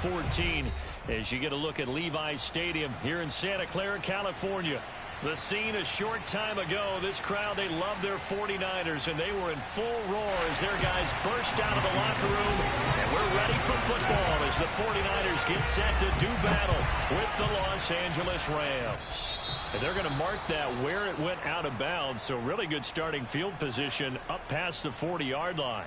14 as you get a look at Levi's Stadium here in Santa Clara, California. The scene a short time ago. This crowd, they love their 49ers, and they were in full roar as their guys burst out of the locker room. And we're ready for football as the 49ers get set to do battle with the Los Angeles Rams. And they're going to mark that where it went out of bounds, so really good starting field position up past the 40-yard line.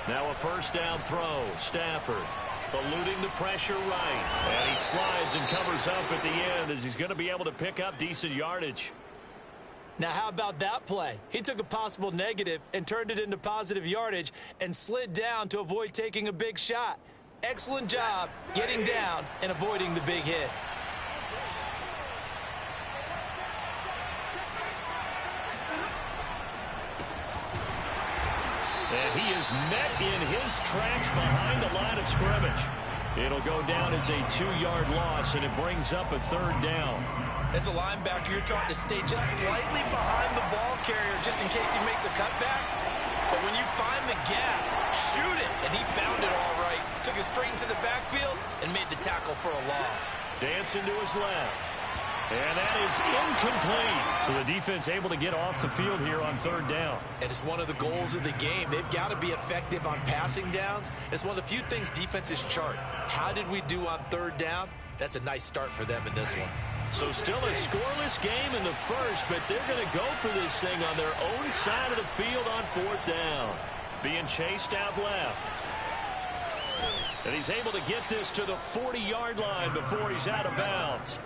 Now a first down throw. Stafford eluding the pressure right. And he slides and covers up at the end as he's going to be able to pick up decent yardage. Now how about that play? He took a possible negative and turned it into positive yardage and slid down to avoid taking a big shot. Excellent job getting down and avoiding the big hit. And he is met in his tracks behind the line of scrimmage. It'll go down as a 2-yard loss, and it brings up a third down. As a linebacker, you're taught to stay just slightly behind the ball carrier just in case he makes a cutback. But when you find the gap, shoot it. And he found it all right. Took it straight into the backfield and made the tackle for a loss. Dancing to his left. And that is incomplete. So the defense able to get off the field here on third down. And it's one of the goals of the game. They've got to be effective on passing downs. It's one of the few things defenses chart. How did we do on third down? That's a nice start for them in this one. So still a scoreless game in the first, but they're going to go for this thing on their own side of the field on fourth down. Being chased out left. And he's able to get this to the 40-yard line before he's out of bounds.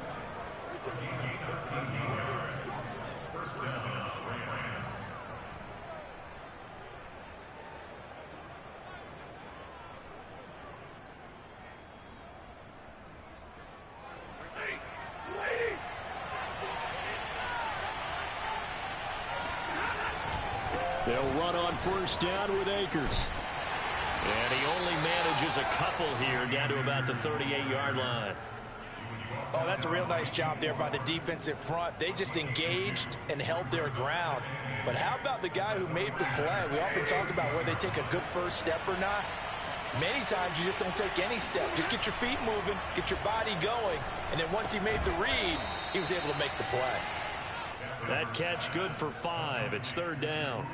They'll run on first down with Akers. And he only manages a couple here down to about the 38-yard line. Oh, that's a real nice job there by the defensive front. They just engaged and held their ground. But how about the guy who made the play? We often talk about whether they take a good first step or not. Many times you just don't take any step. Just get your feet moving, get your body going, and then once he made the read, he was able to make the play. That catch good for 5. It's third down.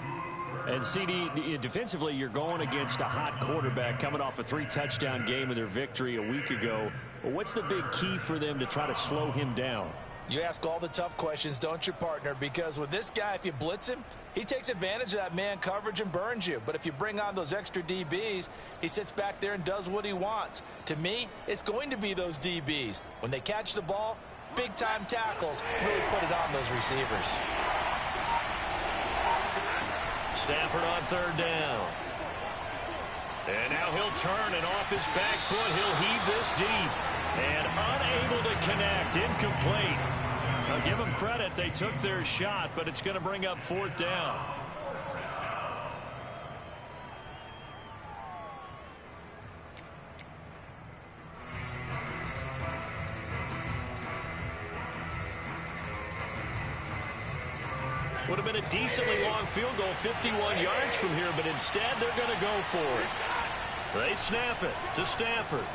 And, CD, defensively, you're going against a hot quarterback coming off a 3-touchdown game in their victory a week ago. Well, what's the big key for them to try to slow him down? You ask all the tough questions, don't you, partner? Because with this guy, if you blitz him, he takes advantage of that man coverage and burns you. But if you bring on those extra DBs, he sits back there and does what he wants. To me, it's going to be those DBs. When they catch the ball, big-time tackles really put it on those receivers. Stafford on third down. And now he'll turn, and off his back foot, he'll heave this deep. And unable to connect, incomplete. I'll give them credit, they took their shot, but it's going to bring up fourth down. Would have been a decently long field goal, 51 yards from here, but instead they're going to go for it. They snap it to Stafford.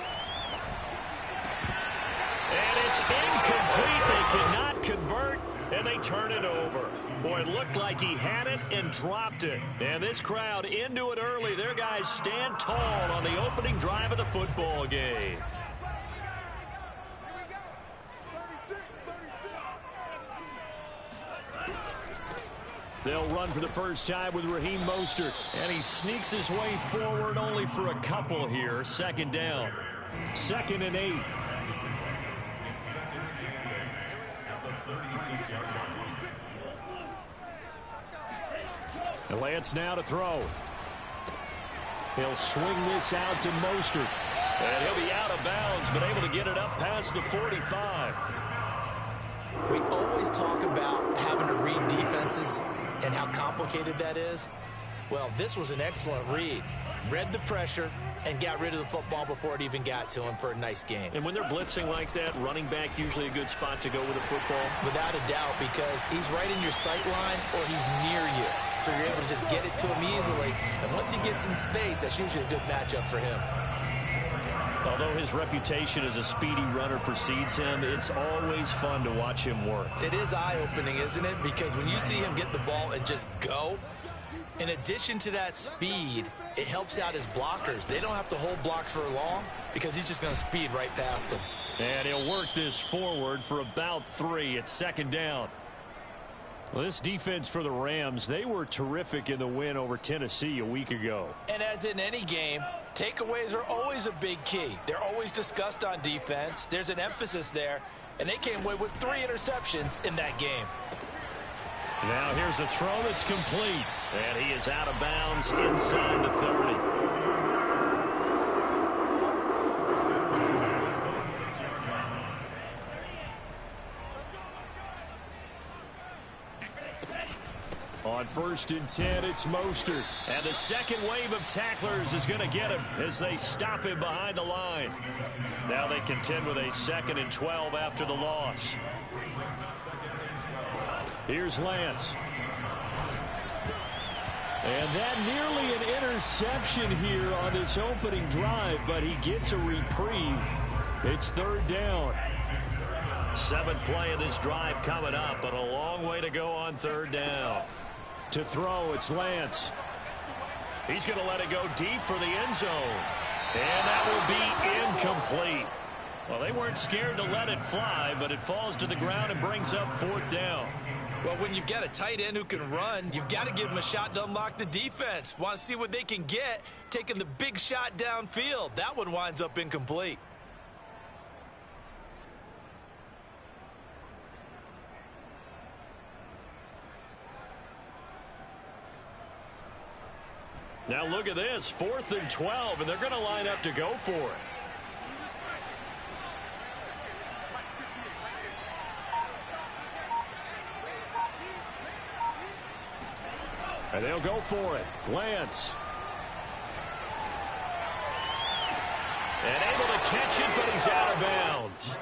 And it's incomplete. They cannot convert, and they turn it over. Boy, it looked like he had it and dropped it. And this crowd into it early. Their guys stand tall on the opening drive of the football game. They'll run for the first time with Raheem Mostert. And he sneaks his way forward only for a couple here. Second down. 2nd and 8. And Lance now to throw. He'll swing this out to Mostert. And he'll be out of bounds, but able to get it up past the 45. We always talk about having to read defenses and how complicated that is. Well, this was an excellent read. Read the pressure and got rid of the football before it even got to him for a nice gain. And when they're blitzing like that, running back usually a good spot to go with a football? Without a doubt, because he's right in your sight line or he's near you. So you're able to just get it to him easily. And once he gets in space, that's usually a good matchup for him. Although his reputation as a speedy runner precedes him, it's always fun to watch him work. It is eye-opening, isn't it? Because when you see him get the ball and just go, in addition to that speed, it helps out his blockers. They don't have to hold blocks for long because he's just going to speed right past them. And he'll work this forward for about 3 at second down. Well, this defense for the Rams, they were terrific in the win over Tennessee a week ago. And as in any game, takeaways are always a big key. They're always discussed on defense. There's an emphasis there, and they came away with 3 interceptions in that game. Now here's a throw that's complete, and he is out of bounds inside the 30. On 1st and 10, it's Mostert. And the second wave of tacklers is going to get him as they stop him behind the line. Now they contend with a 2nd and 12 after the loss. Here's Lance. And that nearly an interception here on this opening drive, but he gets a reprieve. It's 3rd down. 7th play of this drive coming up, but a long way to go on 3rd down. To throw, it's Lance. He's going to let it go deep for the end zone. And that will be incomplete. Well, they weren't scared to let it fly, but it falls to the ground and brings up 4th down. Well, when you've got a tight end who can run, you've got to give him a shot to unlock the defense. Want to see what they can get, taking the big shot downfield. That one winds up incomplete. Now look at this, 4th and 12, and they're going to line up to go for it. And they'll go for it. Lance. And able to catch it, but he's out of bounds.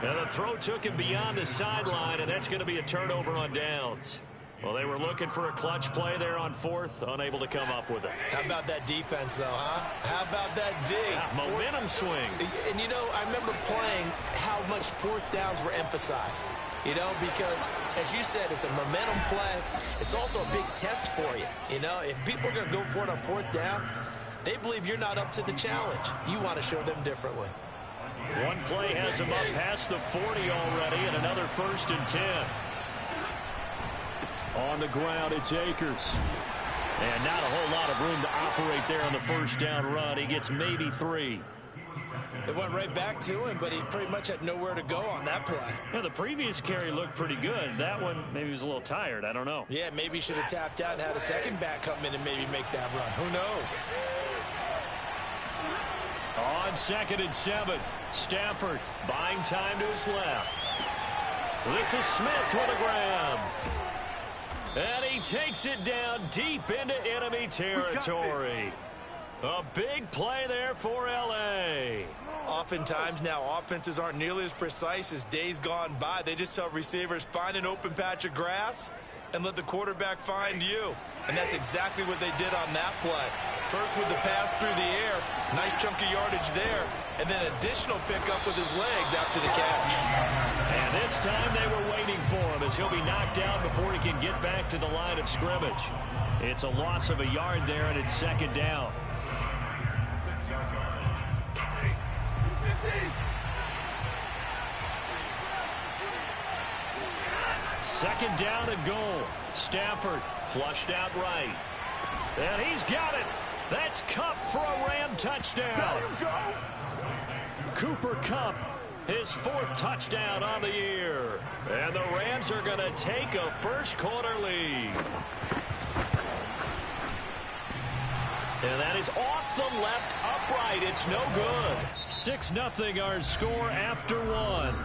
And the throw took him beyond the sideline, and that's going to be a turnover on downs. Well, they were looking for a clutch play there on 4th, unable to come up with it. How about that defense, though, huh? How about that D? Yeah, momentum swing. And, you know, I remember playing how much 4th downs were emphasized. You know, because, as you said, it's a momentum play. It's also a big test for you. You know, if people are going to go for it on 4th down, they believe you're not up to the challenge. You want to show them differently. One play has him up past the 40 already, and another 1st and 10. On the ground, it's Akers. And not a whole lot of room to operate there on the 1st down run. He gets maybe 3. It went right back to him, but he pretty much had nowhere to go on that play. Yeah, the previous carry looked pretty good. That one, maybe he was a little tired. I don't know. Yeah, maybe he should have tapped out and had a second back come in and maybe make that run. Who knows? On 2nd and 7, Stafford buying time to his left. This is Smith with a grab. And he takes it down deep into enemy territory. A big play there for L.A. Oftentimes now offenses aren't nearly as precise as days gone by. They just tell receivers, find an open patch of grass and let the quarterback find you. And that's exactly what they did on that play. First with the pass through the air, nice chunk of yardage there, and then additional pickup with his legs after the catch. And this time they were waiting for him as he'll be knocked down before he can get back to the line of scrimmage. It's a loss of a yard there, and it's 2nd down. Second down and goal. Stafford flushed out right. And he's got it. That's Kupp for a Ram touchdown. Cooper Kupp, his 4th touchdown on the year. And the Rams are going to take a first-quarter lead. And that is off the left upright. It's no good. 6-0 our score after 1.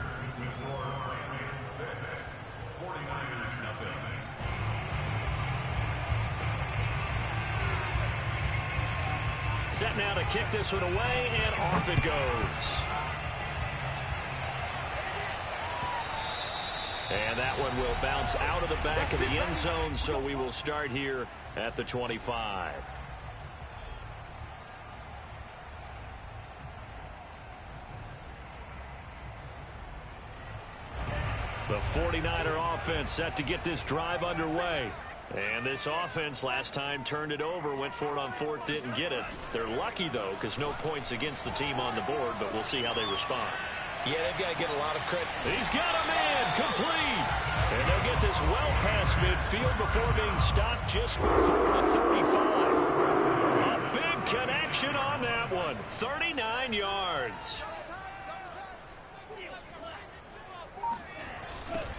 set now to kick this one away, and off it goes. And that one will bounce out of the back of the end zone, so we will start here at the 25. The 49er offense set to get this drive underway. And this offense last time turned it over, went for it on fourth, didn't get it. They're lucky, though, because no points against the team on the board, but we'll see how they respond. Yeah, they've got to get a lot of credit. He's got him in, complete. And they'll get this well past midfield before being stopped just before the 35. A big connection on that one, 39 yards.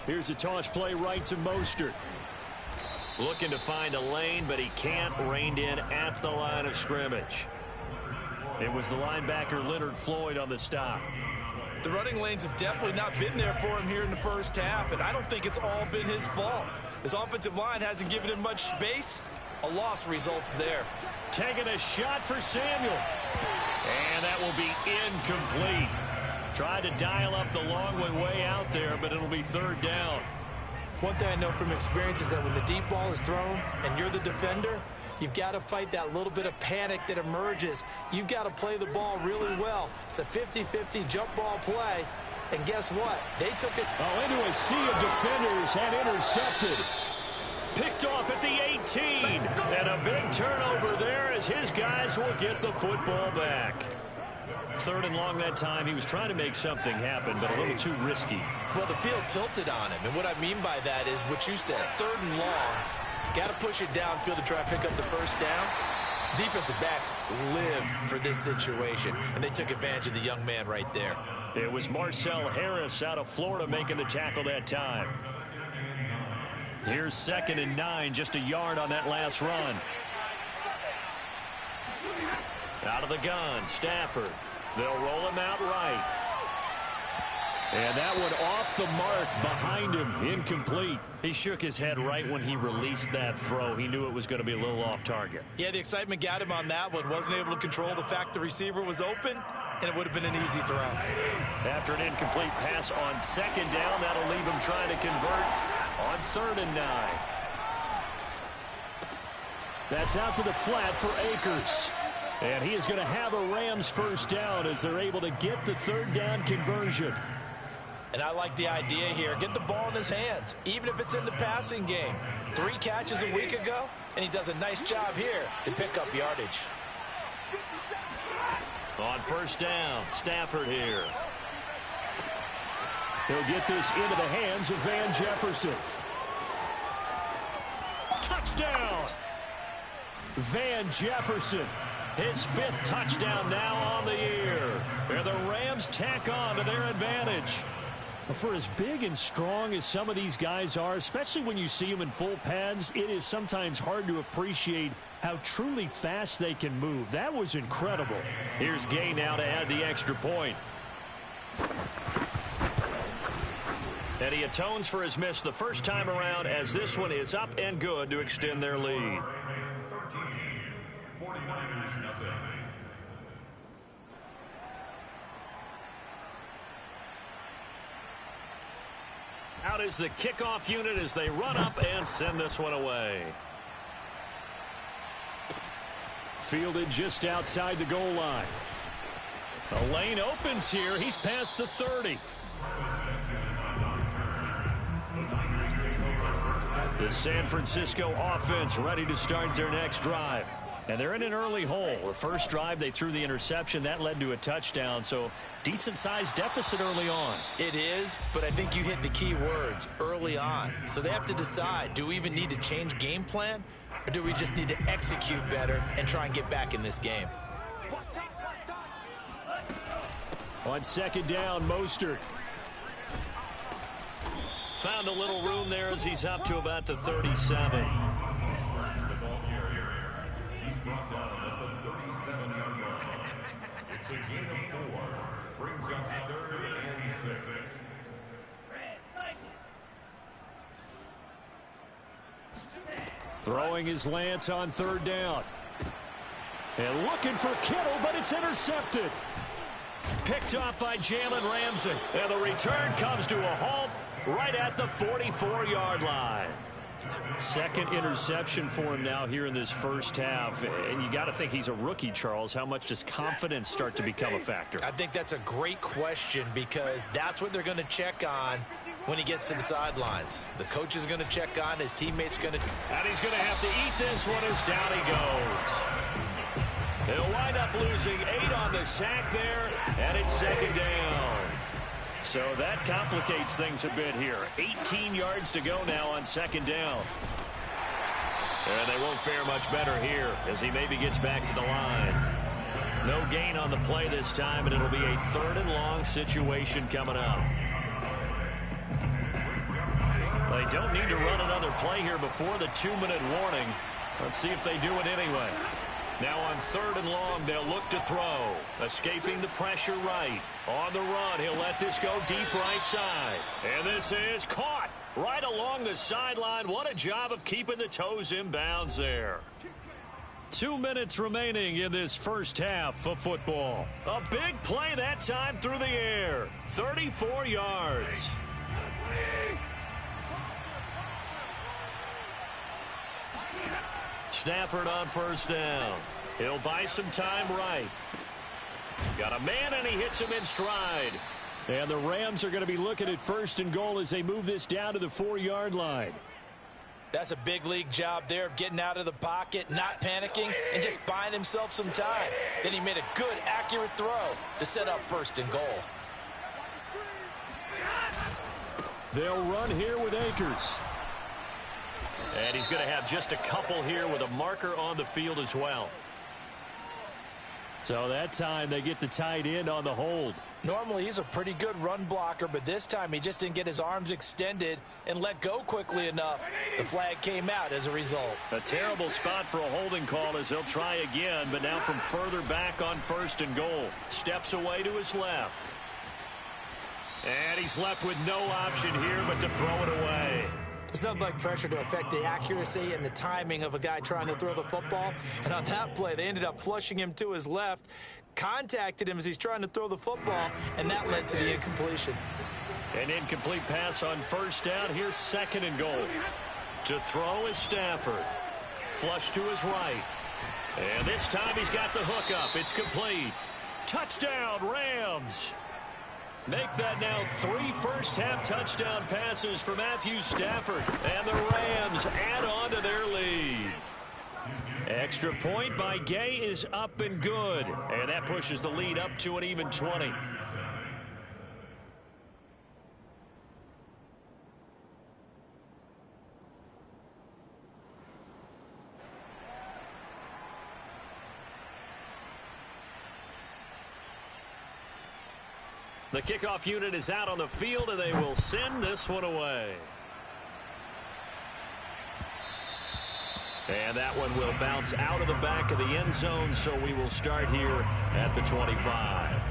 Here's a toss play right to Mostert. Looking to find a lane, but he can't. Reined in at the line of scrimmage. It was the linebacker Leonard Floyd on the stop. The running lanes have definitely not been there for him here in the first half, and I don't think it's all been his fault. His offensive line hasn't given him much space. A loss results there. Taking a shot for Samuel. And that will be incomplete. Tried to dial up the long way out there, but it'll be third down. One thing I know from experience is that when the deep ball is thrown and you're the defender, you've got to fight that little bit of panic that emerges. You've got to play the ball really well. It's a 50-50 jump ball play. And guess what? They took it into a sea of defenders and intercepted. Picked off at the 18. And a big turnover there as his guys will get the football back. Third and long that time. He was trying to make something happen, but a little too risky. Well, the field tilted on him. And what I mean by that is what you said. Third and long. Got to push it downfield to try to pick up the first down. Defensive backs live for this situation, and they took advantage of the young man right there. It was Marcel Harris out of Florida making the tackle that time. Here's 2nd and 9, just a yard on that last run. Out of the gun, Stafford. They'll roll him out right. And that one off the mark behind him, incomplete. He shook his head right when he released that throw. He knew it was going to be a little off target. Yeah, the excitement got him on that one. Wasn't able to control the fact the receiver was open, and it would have been an easy throw. After an incomplete pass on 2nd down, that'll leave him trying to convert on 3rd and 9. That's out to the flat for Akers. And he is going to have a Rams first down as they're able to get the 3rd down conversion. And I like the idea here. Get the ball in his hands, even if it's in the passing game. 3 catches a week ago, and he does a nice job here to pick up yardage. On 1st down, Stafford here. He'll get this into the hands of Van Jefferson. Touchdown! Van Jefferson. His 5th touchdown now on the year. And the Rams tack on to their advantage. For as big and strong as some of these guys are, especially when you see them in full pads, it is sometimes hard to appreciate how truly fast they can move. That was incredible. Here's Gay now to add the extra point. And he atones for his miss the first time around as this one is up and good to extend their lead. 49ers nothing. Out is the kickoff unit as they run up and send this one away. Fielded just outside the goal line. A lane opens here. He's past the 30. The San Francisco offense ready to start their next drive. And they're in an early hole. The first drive, they threw the interception. That led to a touchdown, so decent-sized deficit early on. It is, but I think you hit the key words, early on. So they have to decide, do we even need to change game plan, or do we just need to execute better and try and get back in this game? On 2nd down, Mostert. Found a little room there as he's up to about the 37. Brought down at the 37-yard line. It's a gain of 4. Brings up 3rd and 6. Throwing his lance on 3rd down. And looking for Kittle, but it's intercepted. Picked off by Jalen Ramsey. And the return comes to a halt right at the 44-yard line. Second interception for him now here in this first half. And you got to think he's a rookie, Charles. How much does confidence start to become a factor? I think that's a great question because that's what they're going to check on when he gets to the sidelines. The coach is going to check on, his teammates going to... And he's going to have to eat this one as down he goes. He'll wind up losing 8 on the sack there, and it's second down. So that complicates things a bit here. 18 yards to go now on second down. And they won't fare much better here as he maybe gets back to the line. No gain on the play this time, and it'll be a 3rd and long situation coming up. They don't need to run another play here before the 2-minute warning. Let's see if they do it anyway. Now on 3rd and long, they'll look to throw. Escaping the pressure right. On the run, he'll let this go deep right side. And this is caught right along the sideline. What a job of keeping the toes in bounds there. 2 minutes remaining in this first half of football. A big play that time through the air. 34 yards. Stafford on first down. He'll buy some time right. Got a man, and he hits him in stride. And the Rams are going to be looking at 1st and goal as they move this down to the 4-yard line. That's a big league job there of getting out of the pocket, not panicking, and just buying himself some time. Then he made a good, accurate throw to set up 1st and goal. They'll run here with Akers. And he's going to have just a couple here with a marker on the field as well. So that time they get the tight end on the hold. Normally he's a pretty good run blocker, but this time he just didn't get his arms extended and let go quickly enough. The flag came out as a result. A terrible spot for a holding call as he'll try again, but now from further back on 1st and goal. Steps away to his left. And he's left with no option here but to throw it away. There's nothing like pressure to affect the accuracy and the timing of a guy trying to throw the football. And on that play, they ended up flushing him to his left, contacted him as he's trying to throw the football, and that led to the incompletion. An incomplete pass on 1st down. Here's 2nd and goal. To throw is Stafford. Flush to his right. And this time he's got the hook up. It's complete. Touchdown, Rams. Make that now 3 first-half touchdown passes for Matthew Stafford. And the Rams add on to their lead. Extra point by Gay is up and good. And that pushes the lead up to an even 20. The kickoff unit is out on the field, and they will send this one away. And that one will bounce out of the back of the end zone, so we will start here at the 25.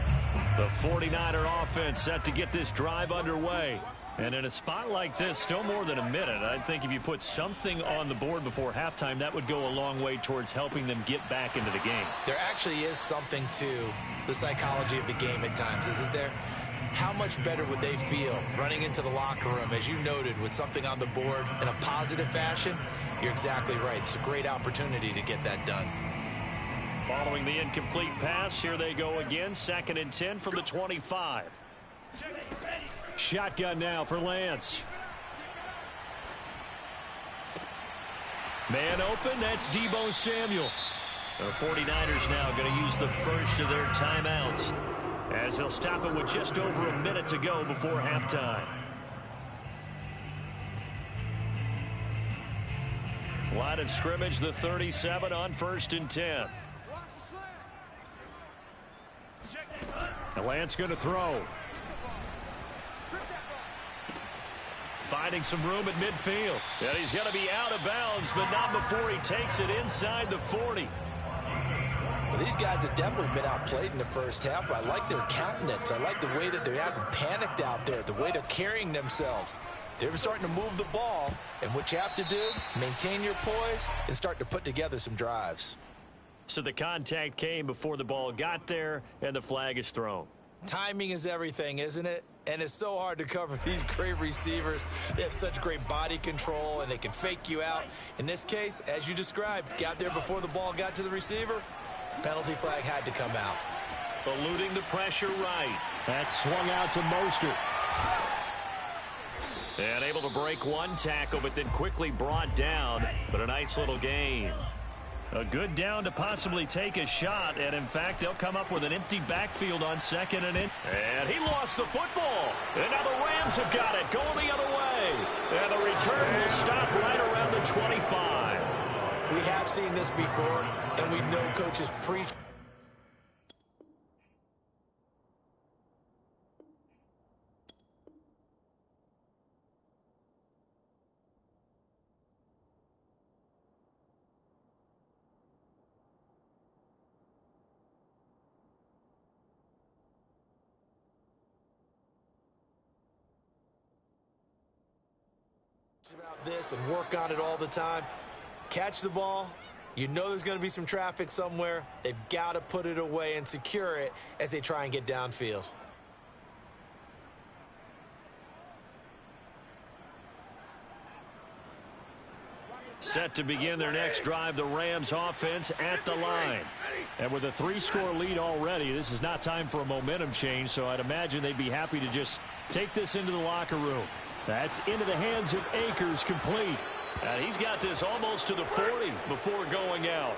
The 49er offense set to get this drive underway. And in a spot like this, still more than a minute, I think if you put something on the board before halftime, that would go a long way towards helping them get back into the game. There actually is something to the psychology of the game at times, isn't there? How much better would they feel running into the locker room, as you noted, with something on the board in a positive fashion? You're exactly right. It's a great opportunity to get that done. Following the incomplete pass, here they go again. 2nd and 10 from the 25. Shotgun now for Lance. Man open, that's Deebo Samuel. The 49ers now going to use the first of their timeouts, as they'll stop it with just over a minute to go before halftime. Line of scrimmage, the 37 on 1st and 10. And Lance going to throw. Finding some room at midfield. And he's going to be out of bounds, but not before he takes it inside the 40. Well, these guys have definitely been outplayed in the first half. I like their countenance. I like the way that they haven't panicked out there, the way they're carrying themselves. They're starting to move the ball, and what you have to do, maintain your poise and start to put together some drives. So the contact came before the ball got there, and the flag is thrown. Timing is everything, isn't it? And it's so hard to cover these great receivers. They have such great body control, and they can fake you out. In this case, as you described, got there before the ball got to the receiver. Penalty flag had to come out. Eluding the pressure right. That's swung out to Mostert. And able to break one tackle, but then quickly brought down. But a nice little gain. A good down to possibly take a shot, and in fact, they'll come up with an empty backfield on second and in. And he lost the football. And now the Rams have got it, going the other way. And the return will stop right around the 25. We have seen this before, and we know coaches preach. About this and work on it all the time. Catch the ball. You know there's going to be some traffic somewhere. They've got to put it away and secure it as they try and get downfield. Set to begin their next drive, the Rams offense at the line. And with a 3-score lead already, this is not time for a momentum change, so I'd imagine they'd be happy to just take this into the locker room. That's into the hands of Akers, complete. He's got this almost to the 40 before going out.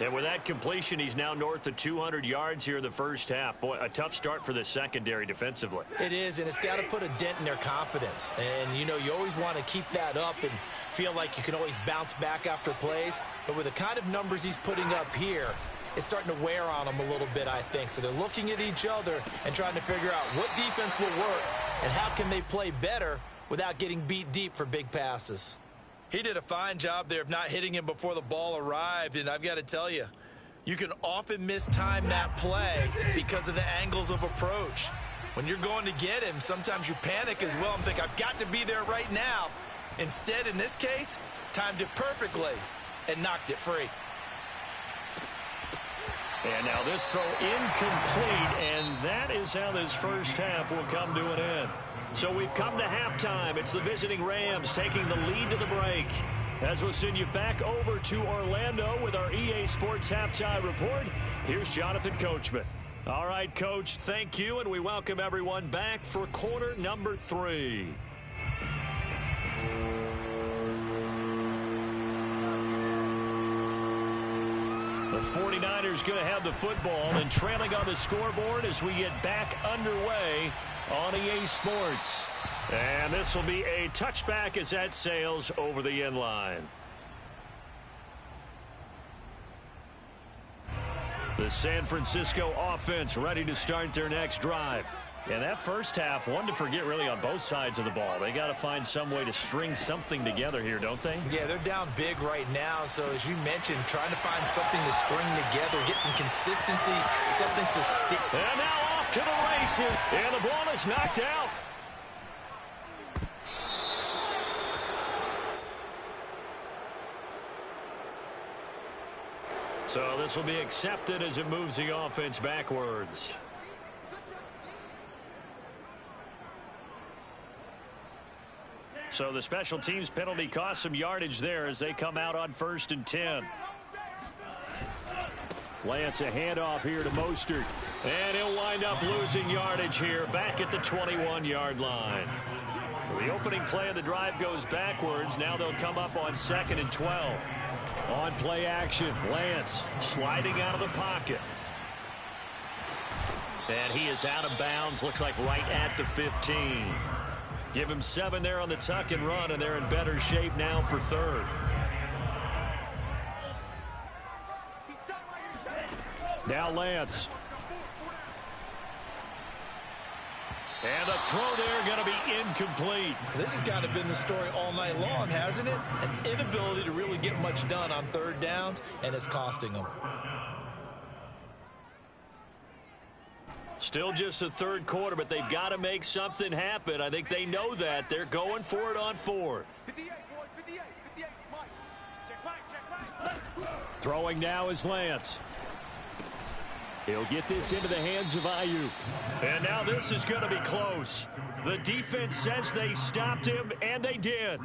And with that completion, he's now north of 200 yards here in the first half. Boy, a tough start for the secondary defensively. It is, and it's got to put a dent in their confidence. And, you know, you always want to keep that up and feel like you can always bounce back after plays. But with the kind of numbers he's putting up here, it's starting to wear on them a little bit, I think. So they're looking at each other and trying to figure out what defense will work and how can they play better without getting beat deep for big passes. He did a fine job there of not hitting him before the ball arrived, and I've got to tell you, you can often mistime that play because of the angles of approach. When you're going to get him, sometimes you panic as well and think, I've got to be there right now. Instead, in this case, timed it perfectly and knocked it free. And now this throw incomplete, and that is how this first half will come to an end. So we've come to halftime. It's the visiting Rams taking the lead to the break. As we'll send you back over to Orlando with our EA Sports Halftime Report, here's Jonathan Coachman. All right, Coach, thank you, and we welcome everyone back for quarter number 3. The 49ers going to have the football and trailing on the scoreboard as we get back underway on EA Sports. And this will be a touchback as that sails over the end line. The San Francisco offense ready to start their next drive. And that first half, one to forget really on both sides of the ball. They got to find some way to string something together here, don't they? Yeah, they're down big right now. So as you mentioned, trying to find something to string together, get some consistency, something to stick. And now off to the races. And the ball is knocked out. So this will be accepted as it moves the offense backwards. So the special teams penalty cost some yardage there as they come out on 1st and 10. Lance, a handoff here to Mostert. And he'll wind up losing yardage here back at the 21-yard line. So the opening play of the drive goes backwards. Now they'll come up on 2nd and 12. On play action, Lance sliding out of the pocket. And he is out of bounds, looks like right at the 15. Give him 7 there on the tuck and run, and they're in better shape now for 3rd. Now Lance. And the throw there going to be incomplete. This has kind of been the story all night long, hasn't it? An inability to really get much done on 3rd downs, and it's costing them. Still just the 3rd quarter, but they've got to make something happen. I think they know that. They're going for it on 4th. Throwing now is Lance. He'll get this into the hands of Ayuk. And now this is going to be close. The defense says they stopped him, and they did.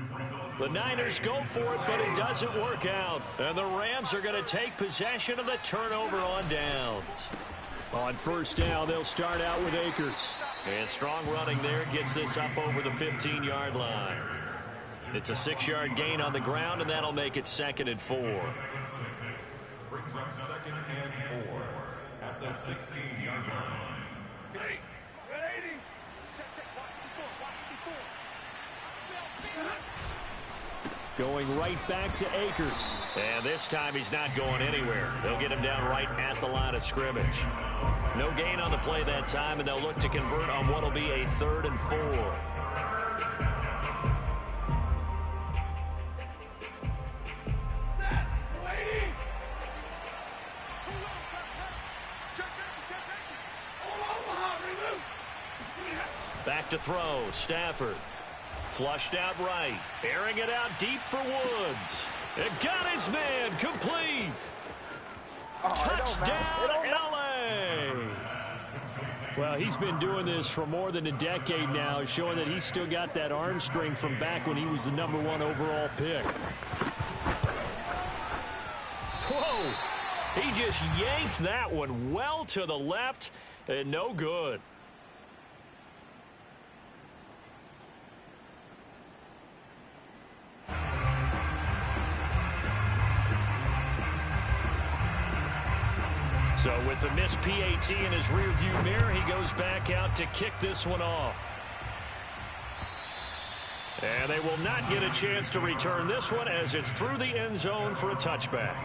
The Niners go for it, but it doesn't work out. And the Rams are going to take possession of the turnover on downs. On first down, they'll start out with Akers. And strong running there gets this up over the 15-yard line. It's a 6-yard gain on the ground, and that'll make it 2nd and 4. Brings up 2nd and 4 at the 16-yard line. Going right back to Akers. And this time he's not going anywhere. They'll get him down right at the line of scrimmage. No gain on the play that time, and they'll look to convert on what will be a 3rd and 4. Back to throw, Stafford. Flushed out right, airing it out deep for Woods. It got his man, complete. Touchdown, L.A. Well, he's been doing this for more than a decade now, showing that he's still got that arm strength from back when he was the #1 overall pick. Whoa! He just yanked that one well to the left, and no good. So with the missed PAT in his rearview mirror, he goes back out to kick this one off. And they will not get a chance to return this one as it's through the end zone for a touchback.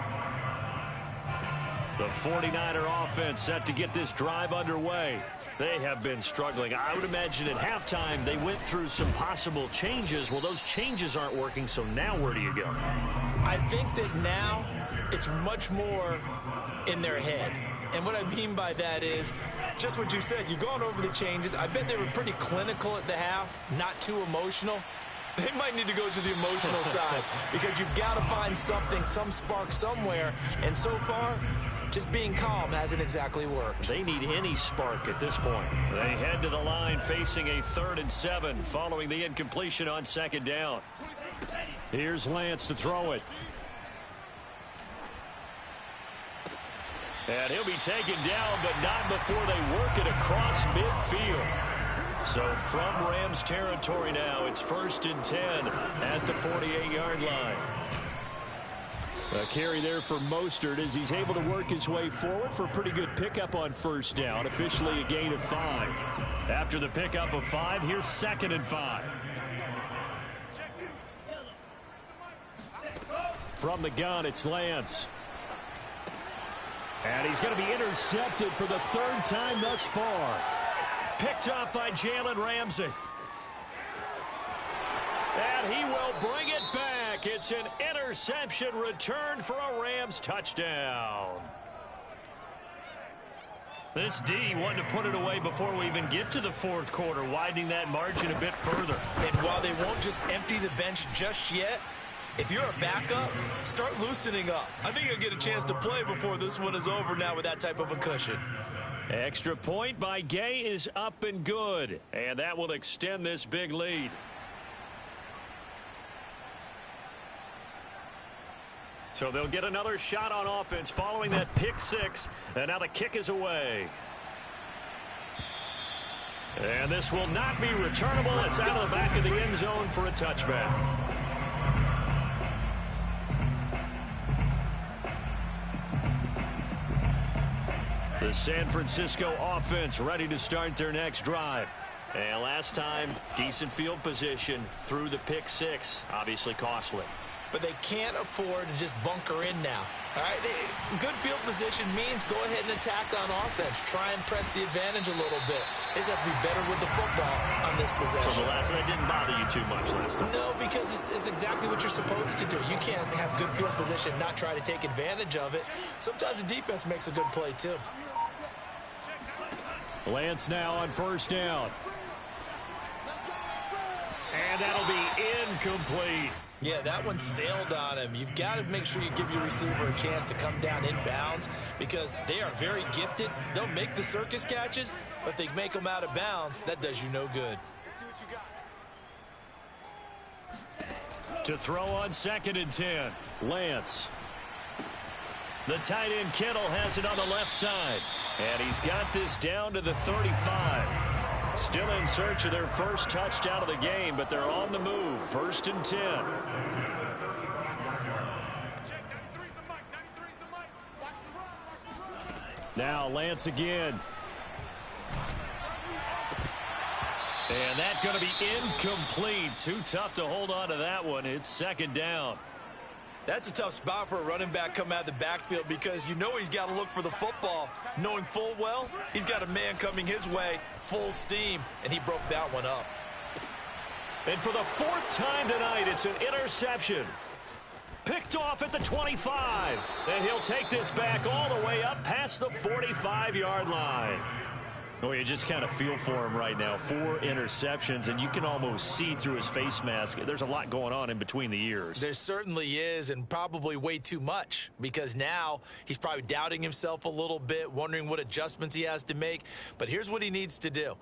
The 49er offense set to get this drive underway. They have been struggling. I would imagine at halftime they went through some possible changes. Well, those changes aren't working, so now where do you go? I think that now it's much more in their head. And what I mean by that is just what you said. You've gone over the changes. I bet they were pretty clinical at the half, not too emotional. They might need to go to the emotional side because you've got to find something, some spark somewhere. And so far, just being calm hasn't exactly worked. They need any spark at this point. They head to the line facing a 3rd and 7 following the incompletion on 2nd down. Here's Lance to throw it. And he'll be taken down, but not before they work it across midfield. So from Rams territory now, it's 1st and 10 at the 48-yard line. A carry there for Mostert as he's able to work his way forward for a pretty good pickup on 1st down. Officially a gain of 5. After the pickup of 5, here's 2nd and 5. From the gun, it's Lance. And he's going to be intercepted for the 3rd time thus far. Picked off by Jalen Ramsey. And he will bring it back. It's an interception returned for a Rams touchdown. This D wanted to put it away before we even get to the 4th quarter, widening that margin a bit further. And while they won't just empty the bench just yet, if you're a backup, start loosening up. I think you'll get a chance to play before this one is over now with that type of a cushion. Extra point by Gay is up and good. And that will extend this big lead. So they'll get another shot on offense following that pick 6. And now the kick is away. And this will not be returnable. It's out of the back of the end zone for a touchback. The San Francisco offense ready to start their next drive. And last time, decent field position through the pick 6. Obviously costly. But they can't afford to just bunker in now. All right, good field position means go ahead and attack on offense. Try and press the advantage a little bit. They just have to be better with the football on this possession. So the last one didn't bother you too much last time? No, because it's exactly what you're supposed to do. You can't have good field position, not try to take advantage of it. Sometimes the defense makes a good play too. Lance now on 1st down. And that'll be incomplete. Yeah, that one sailed on him. You've got to make sure you give your receiver a chance to come down inbounds because they are very gifted. They'll make the circus catches, but if they make them out of bounds, that does you no good. To throw on 2nd and 10, Lance. The tight end Kittle has it on the left side. And he's got this down to the 35. Still in search of their first touchdown of the game, but they're on the move. 1st and 10. Now Lance again. And that's going to be incomplete. Too tough to hold on to that one. It's 2nd down. That's a tough spot for a running back coming out of the backfield because you know he's got to look for the football, knowing full well he's got a man coming his way, full steam, and he broke that one up. And for the 4th time tonight, it's an interception. Picked off at the 25. And he'll take this back all the way up past the 45-yard line. Oh, you just kind of feel for him right now. 4 interceptions, and you can almost see through his face mask. There's a lot going on in between the ears. There certainly is, and probably way too much, because now he's probably doubting himself a little bit, wondering what adjustments he has to make. But here's what he needs to do.